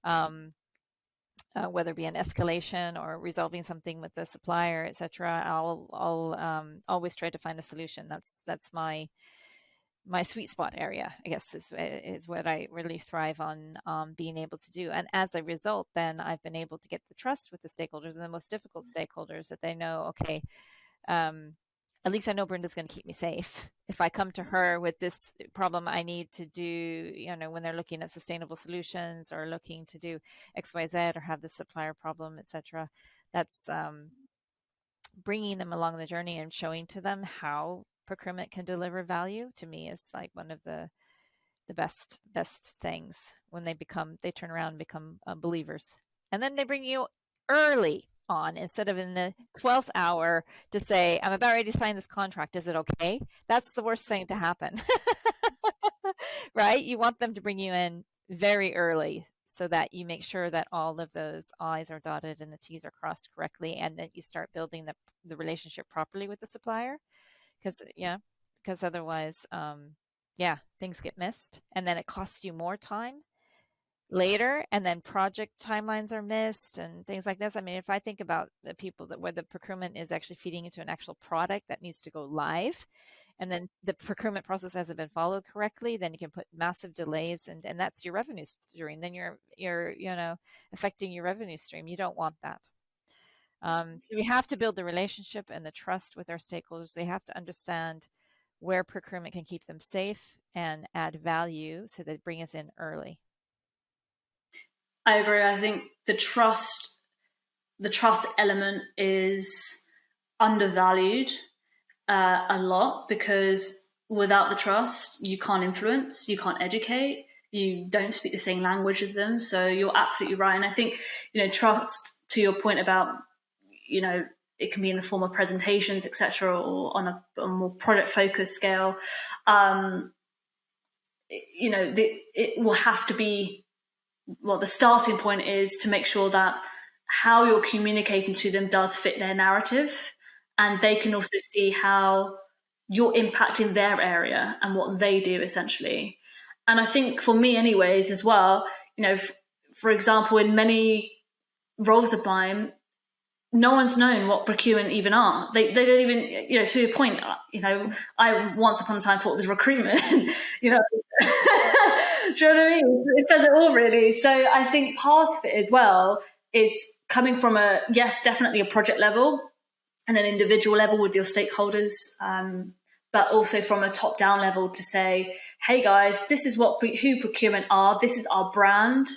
Whether it be an escalation or resolving something with the supplier, etc. I'll always try to find a solution. That's my sweet spot area, I guess, is what I really thrive on, being able to do. And as a result, then I've been able to get the trust with the stakeholders, and the most difficult stakeholders, that they know, okay, at least I know Brenda's going to keep me safe. If I come to her with this problem I need to do, when they're looking at sustainable solutions or looking to do XYZ or have the supplier problem, etc., that's bringing them along the journey and showing to them how procurement can deliver value, to me, is like one of the best things when they turn around and become believers. And then they bring you early on instead of in the 12th hour to say, I'm about ready to sign this contract. Is it okay? That's the worst thing to happen. Right? You want them to bring you in very early so that you make sure that all of those I's are dotted and the T's are crossed correctly, and that you start building the relationship properly with the supplier. Because otherwise, things get missed, and then it costs you more time later, and then project timelines are missed and things like this. I mean, if I think about the people where the procurement is actually feeding into an actual product that needs to go live, and then the procurement process hasn't been followed correctly, then you can put massive delays, and that's your revenue stream. Then you're affecting your revenue stream. You don't want that. So we have to build the relationship and the trust with our stakeholders. They have to understand where procurement can keep them safe and add value, so they bring us in early. I agree. I think the trust element is undervalued a lot, because without the trust, you can't influence, you can't educate, you don't speak the same language as them. So you're absolutely right. And I think, trust, to your point about, it can be in the form of presentations, etc., or on a more product focused scale. It will have to be, the starting point is to make sure that how you're communicating to them does fit their narrative, and they can also see how you're impacting their area and what they do, essentially. And I think for me anyways as well, for example, in many roles of mine, no one's known what procurement even are. They don't even, to your point, I once upon a time thought it was recruitment, do you know what I mean? It says it all, really. So I think part of it as well is coming from definitely a project level and an individual level with your stakeholders, but also from a top-down level to say, hey guys, this is who procurement are, this is our brand,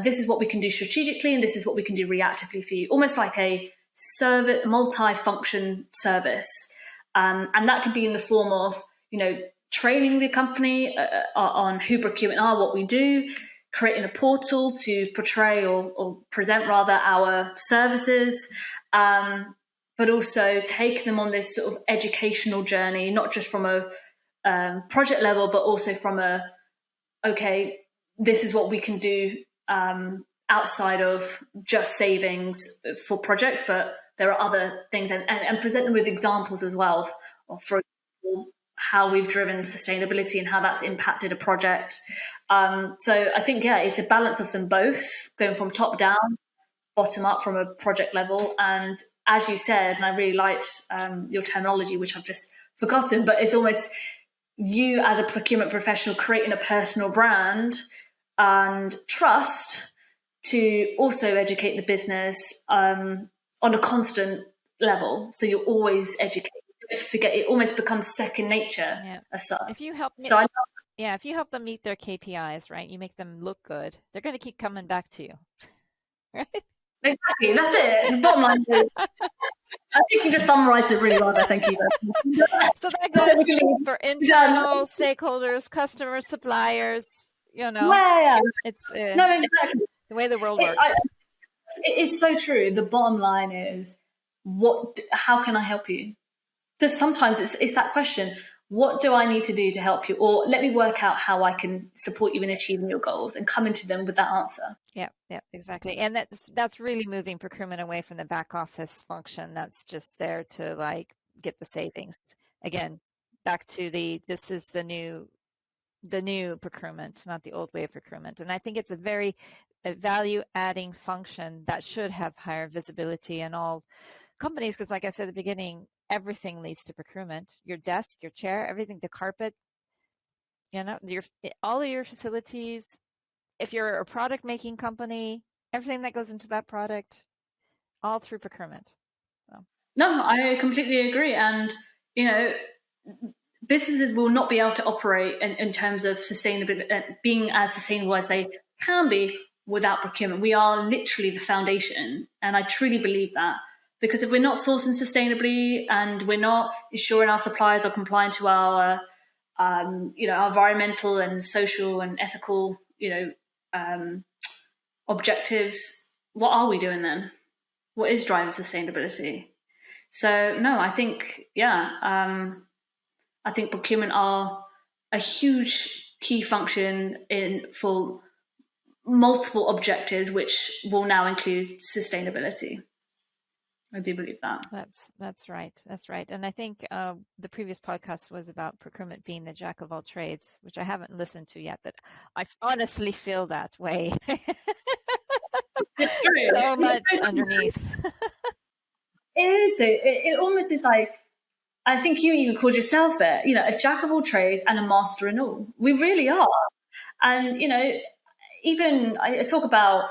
this is what we can do strategically, and this is what we can do reactively for you, almost like a multi-function service. And that could be in the form of, training the company on who procurement are, what we do, creating a portal to portray or present rather our services, but also take them on this sort of educational journey, not just from a project level, but also from this is what we can do outside of just savings for projects, but there are other things, and present them with examples as well of, for example, how we've driven sustainability and how that's impacted a project. So I think, it's a balance of them both, going from top down, bottom up from a project level. And as you said, and I really liked your terminology, which I've just forgotten, but it's almost you as a procurement professional creating a personal brand and trust to also educate the business on a constant level. So you're always educated. Forget, it almost becomes second nature as such. If you help them meet their KPIs, right, you make them look good, they're going to keep coming back to you, right? Exactly, that's it. The bottom line is, I think you just summarized it really well. Thank you. So that goes for internal stakeholders, customers, suppliers. It's no, exactly the way the world works. It is so true. The bottom line is, how can I help you? Just sometimes it's that question, what do I need to do to help you? Or let me work out how I can support you in achieving your goals, and come into them with that answer. Yeah, exactly. And that's really moving procurement away from the back office function that's just there to get the savings. Again, back to this is the new procurement, not the old way of procurement. And I think it's a value adding function that should have higher visibility in all companies, because like I said at the beginning, everything leads to procurement. Your desk, your chair, everything, the carpet, all of your facilities. If you're a product making company, everything that goes into that product, all through procurement. So. No, I completely agree. And, businesses will not be able to operate in terms of sustainability, being as sustainable as they can be without procurement. We are literally the foundation. And I truly believe that. Because if we're not sourcing sustainably and we're not ensuring our suppliers are compliant to our, our environmental and social and ethical, objectives, what are we doing then? What is driving sustainability? So no, I think, I think procurement are a huge key function for multiple objectives, which will now include sustainability. I do believe that. That's right. That's right. And I think the previous podcast was about procurement being the jack of all trades, which I haven't listened to yet, but I honestly feel that way. It's true. So much underneath. It is. It almost is like, I think you even called yourself it, a jack of all trades and a master in all. We really are. And, even I talk about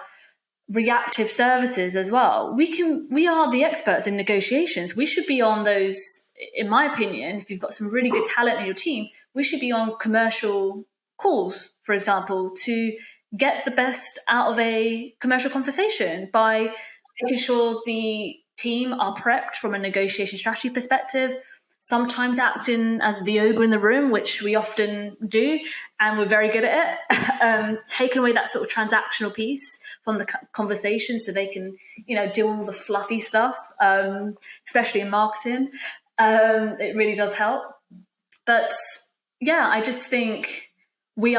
reactive services as well. We are the experts in negotiations. We should be on those, in my opinion, if you've got some really good talent in your team, we should be on commercial calls, for example, to get the best out of a commercial conversation by making sure the team are prepped from a negotiation strategy perspective, sometimes acting as the ogre in the room, which we often do, and we're very good at it, taking away that sort of transactional piece from the conversation so they can, do all the fluffy stuff, especially in marketing. It really does help. But I just think we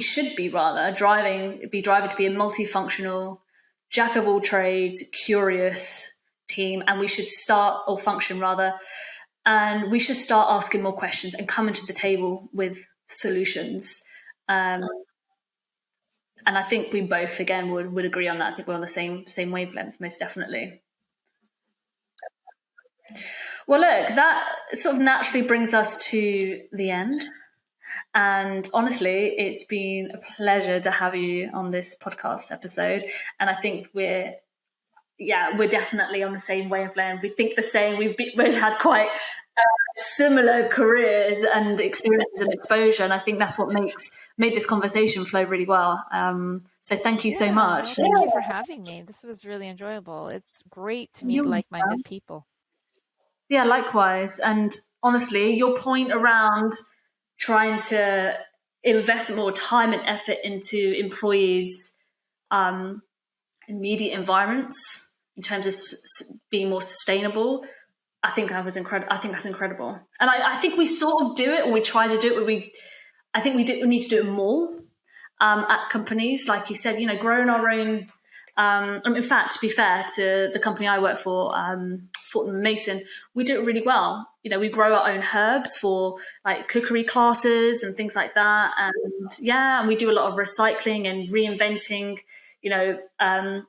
should be rather driving to be a multifunctional, jack of all trades, curious team, and we should function rather. And we should start asking more questions and coming to the table with solutions. And I think we both, again, would agree on that. I think we're on the same wavelength, most definitely. Well, look, that sort of naturally brings us to the end. And honestly, it's been a pleasure to have you on this podcast episode. And I think we're definitely on the same wavelength. We think the same. We've had quite similar careers and experiences and exposure, and I think that's what made this conversation flow really well. So thank you so much. Thank you for having me. This was really enjoyable. It's great to meet like-minded people. Yeah, likewise. And honestly, your point around trying to invest more time and effort into employees' immediate environments in terms of being more sustainable, I think that was incredible. I think that's incredible. And I think we sort of do it, or we try to do it, I think we need to do it more at companies. Like you said, growing our own. In fact, to be fair to the company I work for, Fortnum & Mason, we do it really well. We grow our own herbs for like cookery classes and things like that. And we do a lot of recycling and reinventing,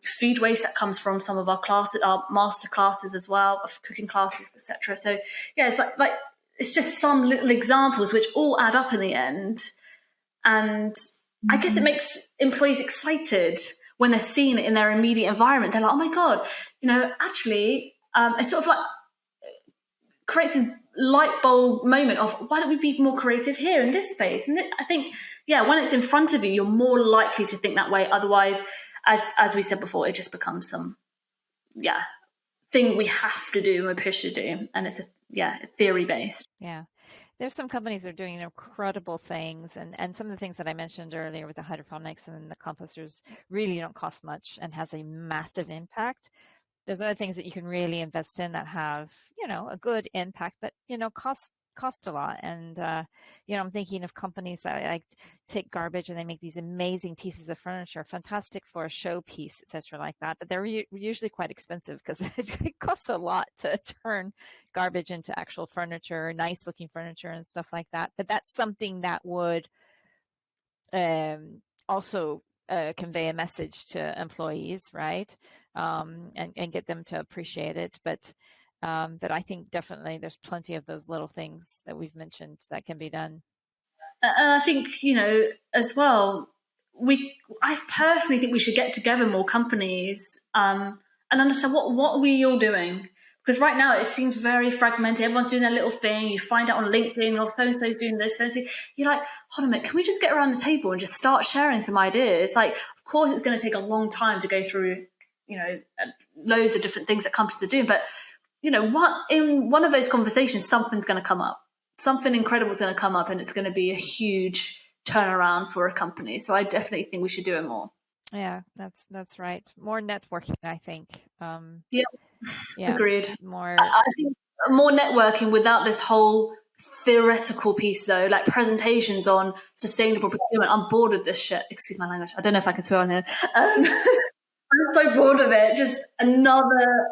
food waste that comes from some of our classes, our master classes as well, of cooking classes, etc. So it's like it's just some little examples which all add up in the end. And I guess it makes employees excited when they're seeing it in their immediate environment. They're like, oh my God, actually, it sort of like creates this light bulb moment of, why don't we be more creative here in this space? And I think, when it's in front of you, you're more likely to think that way. Otherwise, as we said before, it just becomes some, thing we have to do and we push to do. And it's theory based. Yeah. There's some companies that are doing incredible things, and some of the things that I mentioned earlier with the hydroponics and the composters really don't cost much and has a massive impact. There's other things that you can really invest in that have, a good impact, but, cost a lot. And, I'm thinking of companies that like take garbage and they make these amazing pieces of furniture, fantastic for a showpiece, etc., like that. But they're usually quite expensive because it costs a lot to turn garbage into actual furniture, nice looking furniture and stuff like that. But that's something that would also convey a message to employees, right? And get them to appreciate it. But I think definitely there's plenty of those little things that we've mentioned that can be done. And I think, as well, I personally think we should get together more companies and understand what are we all doing? Because right now it seems very fragmented. Everyone's doing their little thing. You find out on LinkedIn, so-and-so's doing this, so-and-so. You're like, hold on a minute, can we just get around the table and just start sharing some ideas? Like, of course, it's going to take a long time to go through, loads of different things that companies are doing. But, in one of those conversations, something's going to come up. Something incredible is going to come up, and it's going to be a huge turnaround for a company. So I definitely think we should do it more. Yeah, that's right. More networking, I think. Yeah, agreed. I think more networking without this whole theoretical piece, though, like presentations on sustainable procurement. I'm bored of this shit. Excuse my language. I don't know if I can swear on here. I'm so bored of it. Just another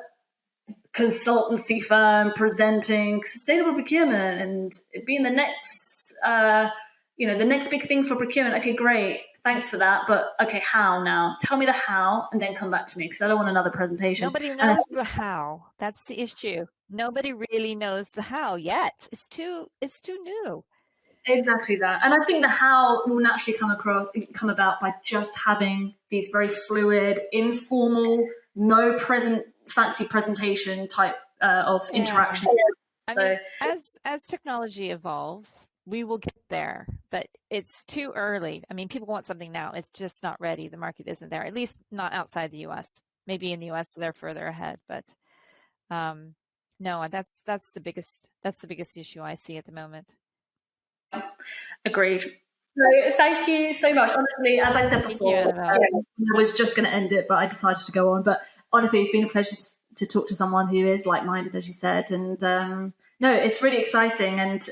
consultancy firm presenting sustainable procurement and it being the next, the next big thing for procurement. Okay, great. Thanks for that. But okay, how now? Tell me the how and then come back to me because I don't want another presentation. Nobody knows the how. That's the issue. Nobody really knows the how yet. It's too new. Exactly that. And I think the how will naturally come about by just having these very fluid, informal, no fancy presentation type of interaction. I mean, as technology evolves, we will get there, but it's too early. I mean, people want something now. It's just not ready. The market isn't there, at least not outside the US. Maybe in the US they're further ahead, but no, that's the biggest issue I see at the moment. Agreed. So thank you so much. Honestly, as I said before, I was just going to end it, but I decided to go on. But honestly, it's been a pleasure to talk to someone who is like-minded, as you said. And no, it's really exciting. And,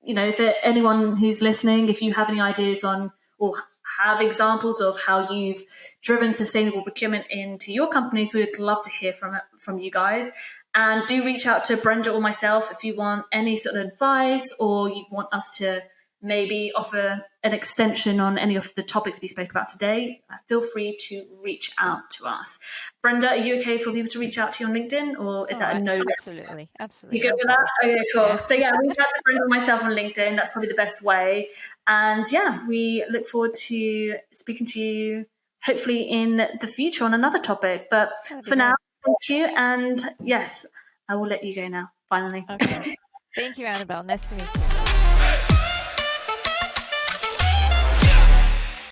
if anyone who's listening, if you have any ideas on or have examples of how you've driven sustainable procurement into your companies, we would love to hear from you guys. And do reach out to Brenda or myself if you want any sort of advice or you want us to maybe offer an extension on any of the topics we spoke about today, feel free to reach out to us. Brenda, are you okay for people to reach out to you on LinkedIn, or is that a no? Absolutely. You good with that? Okay, cool. Yeah. So reach out to Brenda or myself on LinkedIn. That's probably the best way. And we look forward to speaking to you hopefully in the future on another topic. But for now, thank you. And yes, I will let you go now, finally. Okay. Thank you, Annabel. Nice to meet you.